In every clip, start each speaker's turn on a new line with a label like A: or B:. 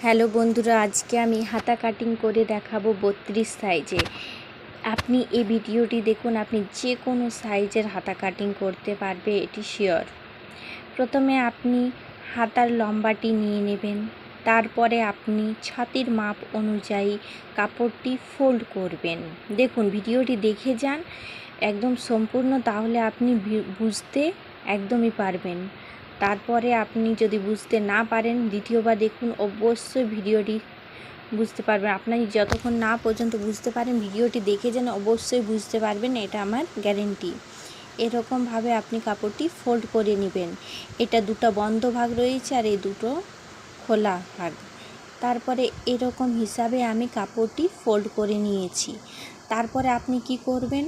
A: Hello বন্ধুরা, আজকে আমি হাতা কাটিং করে দেখাবো 32 সাইজে। আপনি এই ভিডিওটি দেখুন, আপনি যে কোনো সাইজের হাতা কাটিং করতে পারবে, এটি শিওর। প্রথমে আপনি হাতার লম্বাটি নিয়ে নেবেন, তারপরে আপনি ছাতির মাপ অনুযায়ী কাপড়টি ফোল্ড করবেন। দেখুন, ভিডিওটি দেখে যান একদম সম্পূর্ণ, তাহলে আপনি বুঝতে একদমই পারবেন। তারপরে আপনি যদি বুঝতে না পারেন, দ্বিতীয়বার দেখুন, অবশ্যই ভিডিওটি বুঝতে পারবেন। আপনি যতক্ষণ না পর্যন্ত বুঝতে পারেন, ভিডিওটি দেখে যেন অবশ্যই বুঝতে পারবেন, এটা আমার গ্যারেন্টি। এরকমভাবে আপনি কাপড়টি ফোল্ড করে নেবেন। এটা দুটো বন্ধ ভাগ রয়েছে আর এই দুটো খোলা ভাগ। তারপরে এরকম হিসাবে আমি কাপড়টি ফোল্ড করে নিয়েছি। তারপরে আপনি কি করবেন,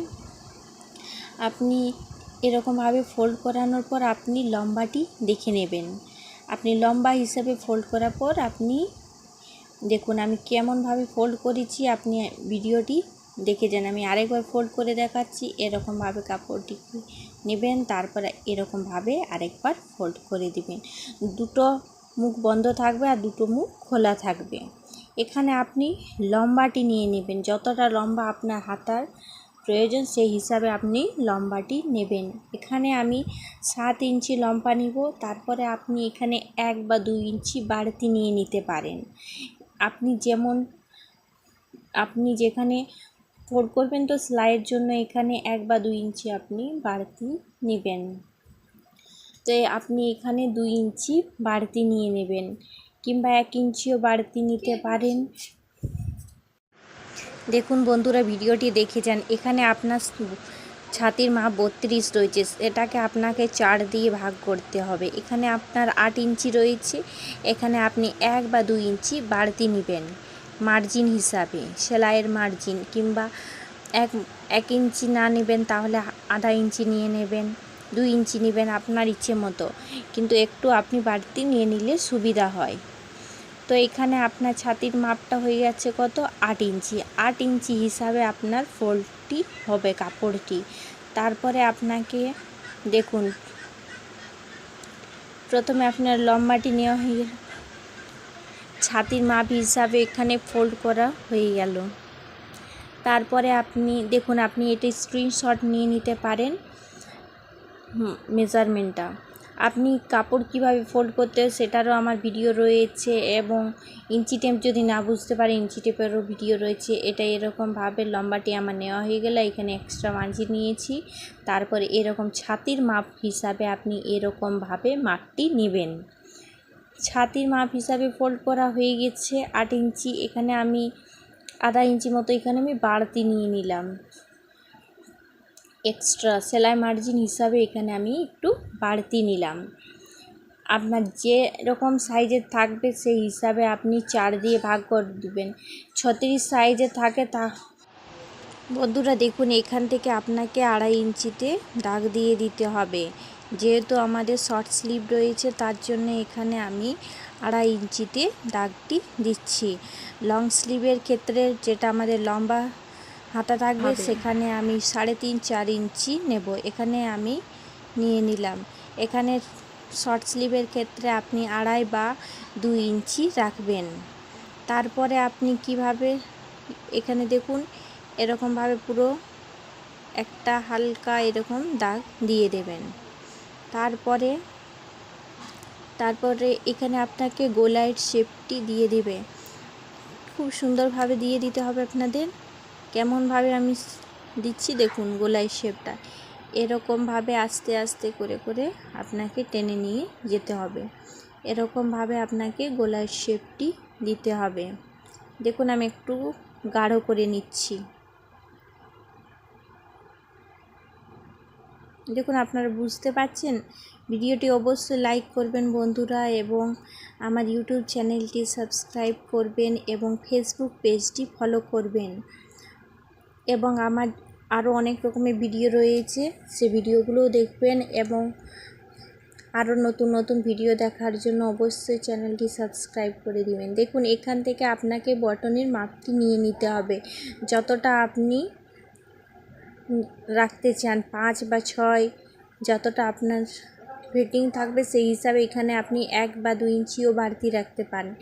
A: আপনি এরকমভাবে ফোল্ড করানোর পর আপনি লম্বাটি দেখে নেবেন। আপনি লম্বা হিসাবে ফোল্ড করার পর আপনি দেখুন আমি কেমনভাবে ফোল্ড করেছি, আপনি ভিডিওটি দেখে যান। আমি আরেকবার ফোল্ড করে দেখাচ্ছি। এরকমভাবে কাপড়টি নেবেন, তারপরে এরকমভাবে আরেকবার ফোল্ড করে দিবেন। দুটো মুখ বন্ধ থাকবে আর দুটো মুখ খোলা থাকবে। এখানে আপনি লম্বাটি নিয়ে নেবেন, যতটা লম্বা আপনার হাতার প্রয়োজন সেই হিসাবে আপনি লম্বাটি নেবেন। এখানে আমি 7 ইঞ্চি লম্বা নিব। তারপরে আপনি এখানে 1 বা 2 ইঞ্চি বাড়তি নিয়ে নিতে পারেন। আপনি যেখানে ফোল্ড করবেন তো সেলাইয়ের জন্য এখানে 1 বা 2 ইঞ্চি আপনি বাড়তি নেবেন। তো আপনি এখানে 2 ইঞ্চি বাড়তি নিয়ে নেবেন, কিংবা 1 ইঞ্চিও বাড়তি নিতে পারেন। দেখুন বন্ধুরা, ভিডিওটি দেখে যান। এখানে আপনার ছাতির মাপ 32 রয়েছে, এটাকে আপনাকে 4 দিয়ে ভাগ করতে হবে। এখানে আপনার 8 ইঞ্চি রয়েছে, এখানে আপনি 1 বা 2 ইঞ্চি বাড়তি নেবেন মার্জিন হিসাবে, সেলাইয়ের মার্জিন। কিংবা 1 ইঞ্চি না নেবেন তাহলে আধা ইঞ্চি নিয়ে নেবেন, 2 ইঞ্চি নেবেন, আপনার ইচ্ছে মতো, কিন্তু একটু আপনি বাড়তি নিয়ে নিলে সুবিধা হয়। তো এখানে আপনার ছাতির মাপটা হয়ে যাচ্ছে কত, 8 ইঞ্চি। 8 ইঞ্চি হিসাবে আপনার ফোল্ডটি হবে কাপড়টি। তারপরে আপনাকে দেখুন, প্রথমে আপনার লম্বাটি নেওয়া হয়ে গেল, ছাতির মাপ হিসাবে এখানে ফোল্ড করা হয়ে গেল। তারপরে আপনি দেখুন, আপনি এটা স্ক্রিনশট নিয়ে নিতে পারেন মেজারমেন্টটা। আপনি কাপড় কিভাবে ফোল্ড করতে হয় সেটারও আমার ভিডিও রয়েছে, এবং ইঞ্চি টেপ যদি না বুঝতে পারে ইঞ্চি টেপেরও ভিডিও রয়েছে। এটা এরকমভাবে লম্বাটি আমার নেওয়া হয়ে গেলে এখানে এক্সট্রা মার্জিন নিয়েছি। তারপরে এরকম ছাতির মাপ হিসাবে আপনি এরকমভাবে মাপটি নেবেন। ছাতির মাপ হিসাবে ফোল্ড করা হয়ে গেছে 8 ইঞ্চি। এখানে আমি আধা ইঞ্চি মতো এখানে আমি বাড়তি নিয়ে নিলাম, এক্সট্রা সেলাই মার্জিন হিসাবে এখানে আমি একটু বাড়তি নিলাম। আপনার যে রকম সাইজের থাকবে সেই হিসাবে আপনি 4 দিয়ে ভাগ করে দেবেন। 36 সাইজে থাকে তা বন্ধুরা দেখুন, এখান থেকে আপনাকে 2.5 ইঞ্চিতে দাগ দিয়ে দিতে হবে। যেহেতু আমাদের শর্ট স্লিভ রয়েছে তার জন্য এখানে আমি 2.5 ইঞ্চিতে দাগটি দিচ্ছি। লং স্লিভের ক্ষেত্রে যেটা আমাদের লম্বা হাতা থাকবে সেখানে আমি 3.5-4 ইঞ্চি নেব, এখানে আমি নিয়ে নিলাম। এখানে শর্ট স্লিভের ক্ষেত্রে আপনি 2.5 বা 2 ইঞ্চি রাখবেন। তারপরে আপনি কিভাবে, এখানে দেখুন এরকমভাবে পুরো একটা হালকা এরকম দাগ দিয়ে দেবেন। তারপরে এখানে আপনাকে গোলাইয়ের শেপটি দিয়ে দেবে, খুব সুন্দরভাবে দিয়ে দিতে হবে আপনাদের। কেমনভাবে আমি দিচ্ছি দেখুন, গোলাই শেপটা এরকমভাবে আস্তে আস্তে করে করে আপনাকে টেনে নিয়ে যেতে হবে। এরকমভাবে আপনাকে গোলাই শেপটি দিতে হবে। দেখুন আমি একটু গাঢ় করে নিচ্ছি। দেখুন আপনারা বুঝতে পারছেন। ভিডিওটি অবশ্যই লাইক করবেন বন্ধুরা, এবং আমার ইউটিউব চ্যানেলটি সাবস্ক্রাইব করবেন, এবং ফেসবুক পেজটি ফলো করবেন। এবং আমার আরও অনেক রকমের ভিডিও রয়েছে, সে ভিডিওগুলোও দেখবেন, এবং আরও নতুন নতুন ভিডিও দেখার জন্য অবশ্যই চ্যানেলটি সাবস্ক্রাইব করে দিবেন। দেখুন এখান থেকে আপনাকে বটনের মাপটি নিয়ে নিতে হবে, যতটা আপনি রাখতে চান, 5 বা 6, যতটা আপনার ফিটিং থাকবে সেই হিসাবে এখানে আপনি 1 বা 2 ইঞ্চিও বাড়তি রাখতে পারেন।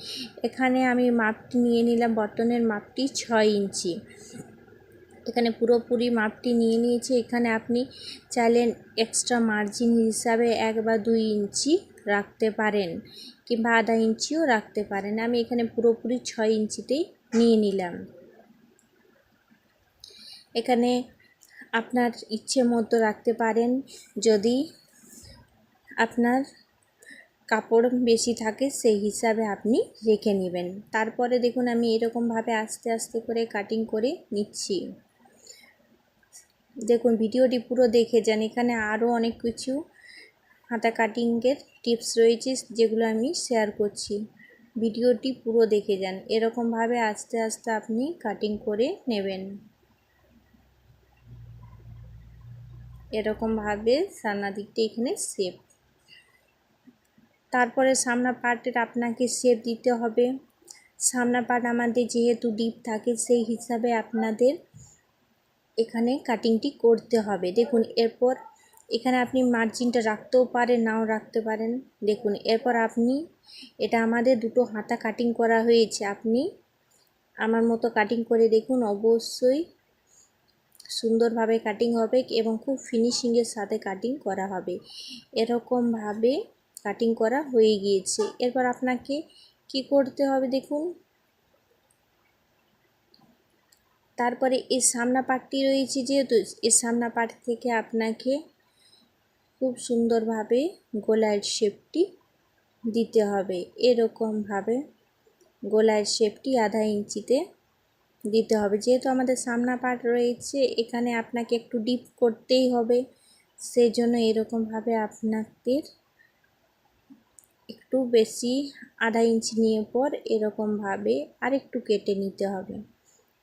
A: এখানে আমি মাপটি নিয়ে নিলাম, বর্তনের মাপটি 6 ইঞ্চি। এখানে পুরোপুরি মাপটি নিয়ে নিয়েছি। এখানে আপনি চাইলে এক্সট্রা মার্জিন হিসাবে 1 বা 2 ইঞ্চি রাখতে পারেন কিংবা আধা ইঞ্চিও রাখতে পারেন। আমি এখানে পুরোপুরি 6 ইঞ্চিতেই নিয়ে নিলাম। এখানে আপনার ইচ্ছে মতো রাখতে পারেন, যদি আপনার কাপড় বেশি থাকে সেই হিসাবে আপনি রেখে নেবেন। তারপরে দেখুন আমি এরকমভাবে আস্তে আস্তে করে কাটিং করে নিচ্ছি। দেখুন ভিডিওটি পুরো দেখে যান, এখানে আরও অনেক কিছু হাতা কাটিংয়ের টিপস রয়েছে যেগুলো আমি শেয়ার করছি। ভিডিওটি পুরো দেখে যান। এরকমভাবে আস্তে আস্তে আপনি কাটিং করে নেবেন। এরকমভাবে সামনের দিকটা এখানে শেপ, তারপরে সামনা পার্টের আপনাকে শেপ দিতে হবে। সামনা পার্ট আমাদের যেহেতু ডিপ থাকে সেই হিসাবে আপনাদের এখানে কাটিংটি করতে হবে। দেখুন এরপর এখানে আপনি মার্জিনটা রাখতেও পারেন, নাও রাখতে পারেন। দেখুন এরপর আপনি এটা আমাদের দুটো হাতা কাটিং করা হয়েছে। আপনি আমার মতো কাটিং করে দেখুন, অবশ্যই সুন্দরভাবে কাটিং হবে এবং খুব ফিনিশিংয়ের সাথে কাটিং করা হবে। এরকমভাবে কাটিং করা হয়ে গিয়েছে। এরপর আপনাকে কি করতে হবে দেখুন, তারপরে এই সামনা পার্টটি রয়েছে যেহেতু, এই সামনা পার্ট থেকে আপনাকে খুব সুন্দরভাবে গলার শেপটি দিতে হবে। এরকমভাবে গলার শেপটি আধা ইঞ্চিতে দিতে হবে। যেহেতু আমাদের সামনা পার্ট রয়েছে এখানে আপনাকে একটু ডিপ করতেই হবে, সেই জন্য এরকমভাবে আপনাদের একটু বেশি আধা ইঞ্চি নিয়ে পর এরকমভাবে আরেকটু কেটে নিতে হবে।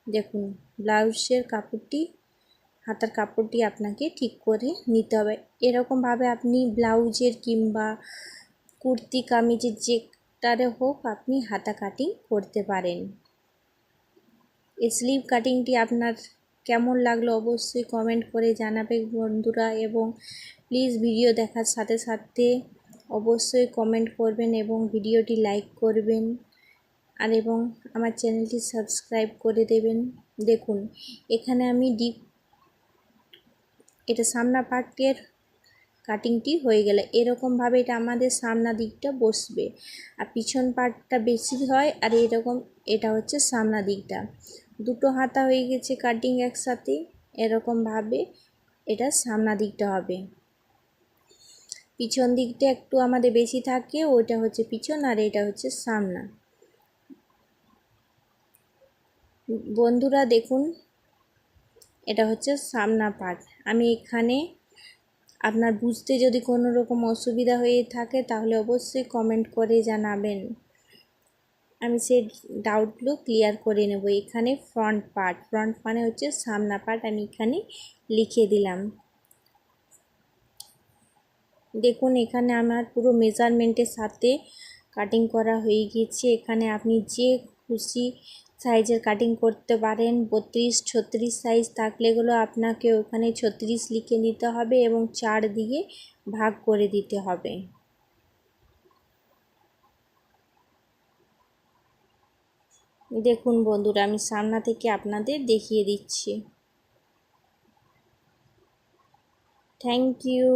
A: দেখুন ব্লাউজের কাপড়টি, হাতার কাপড়টি আপনাকে ঠিক করে নিতে হবে। এরকমভাবে আপনি ব্লাউজের কিংবা কুর্তি কামিজের যেটারে হোক আপনি হাতা কাটিং করতে পারেন। এই স্লিভ কাটিংটি আপনার কেমন লাগলো অবশ্যই কমেন্ট করে জানাবে বন্ধুরা, এবং প্লিজ ভিডিও দেখার সাথে সাথে অবশ্যই কমেন্ট করবেন এবং ভিডিওটি লাইক করবেন আর এবং আমার চ্যানেলটি সাবস্ক্রাইব করে দেবেন। দেখুন এখানে আমি ডিপ, এটা সামনা পার্টের কাটিংটি হয়ে গেলে এরকমভাবে এটা আমাদের সামনা দিকটা বসবে, আর পিছন পার্টটা বেশি হয় আর এরকম এটা হচ্ছে সামনা দিকটা। দুটো হাতা হয়ে গেছে কাটিং একসাথে। এরকমভাবে এটা সামনা দিকটা হবে। পিছন দিকটা একটু আমাদের বেশি থাকে, ওইটা হচ্ছে পিছন আর এটা হচ্ছে সামনা। বন্ধুরা দেখুন এটা হচ্ছে সামনা পার্ট। আমি এখানে আপনার বুঝতে যদি কোনো রকম অসুবিধা হয়ে থাকে তাহলে অবশ্যই কমেন্ট করে জানাবেন, আমি সেই ডাউটগুলো ক্লিয়ার করে নেব। এখানে ফ্রন্ট পার্ট, ফ্রন্ট মানে হচ্ছে সামনা পার্ট, আমি এখানে লিখে দিলাম। দেখুন এখানে আমার পুরো মেজারমেন্টের সাথে কাটিং করা হয়ে গিয়েছে। এখানে আপনি যে খুশি সাইজের কাটিং করতে পারেন। 32, 36 সাইজ থাকলেগুলো আপনাকে ওখানে 36 লিখে নিতে হবে এবং 4 দিয়ে ভাগ করে দিতে হবে। দেখুন বন্ধুরা আমি সামনা থেকে আপনাদের দেখিয়ে দিচ্ছি। Thank you.